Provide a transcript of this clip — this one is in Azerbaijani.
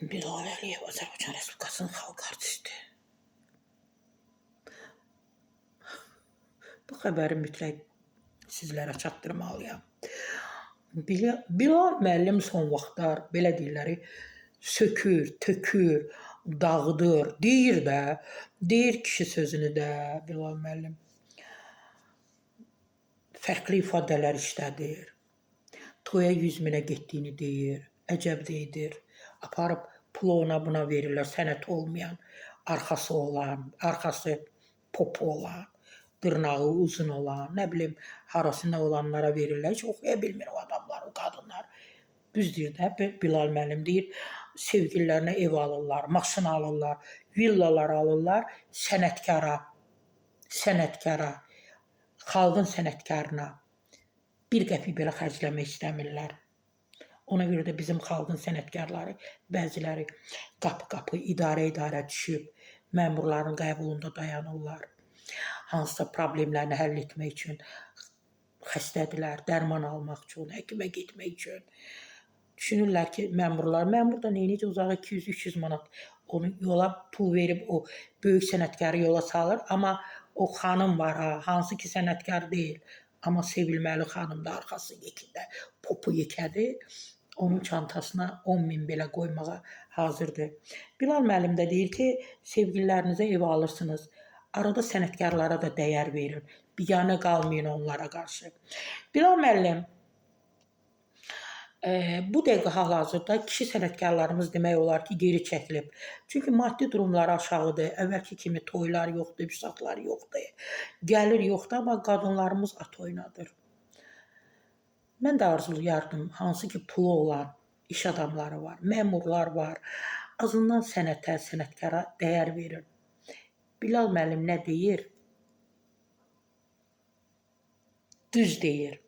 Bilal Əliyev Azərbaycan Respublikasının xalq artisti. Bu xəbəri mütləq sizlərə çatdırmalıyam. Bilal müəllim son vaxtlar belə deyirlər, sökür, tökür, dağıdır, deyir kişi sözünü də Bilal müəllim. Fərqli ifadələr işlədir. Toya 100 minə getdiyini deyir, əcəb deyir. Aparıb pulu ona buna verirlər, sənəti olmayan, arxası olan, arxası popu olan, dırnağı uzun olan, nə bilim, harasında olanlara verirlər. Heç oxuya bilmir o adamlar, o qadınlar. Düz deyir də, Bilal müəllim deyir, sevgililərinə ev alırlar, maşın alırlar, villalar alırlar, sənətkara, xalqın sənətkarına bir qəpik belə xərcləmək istəmirlər. Ona görə də bizim xalqın sənətkarları, bəziləri qapı-qapı, idarə düşüb, məmurların qəbulunda dayanırlar. Hansısa problemlərini həll etmək üçün xəstədirlər, dərman almaq üçün, həkimə getmək üçün. Düşünürlər ki, məmur da neyinəcə uzağa 200-300 manat onu yola pul verib o böyük sənətkarı yola salır. Amma o xanım var, hansı ki sənətkar deyil. Amma sevilməli xanım da arxası yekində, popu yekədir. Onun çantasına 10.000 belə qoymağa hazırdır. Bilal müəllim də deyir ki, sevgililərinizə ev alırsınız. Arada sənətkarlara da dəyər verin. Biganə qalmayın onlara qarşı. Bilal müəllim, bu dəqiqə hal-hazırda kişi sənətkarlarımız demək olar ki, geri çəkilib. Çünki maddi durumları aşağıdır. Əvvəlki kimi toylar yoxdur, büsatlar yoxdur. Gəlir yoxdur, amma qadınlarımız at oynadır. Mən də arzulayardım, hansı ki pulu olan iş adamları var, məmurlar var. Azından sənətə, sənətkara dəyər verir. Bilal müəllim nə deyir? Düz deyir.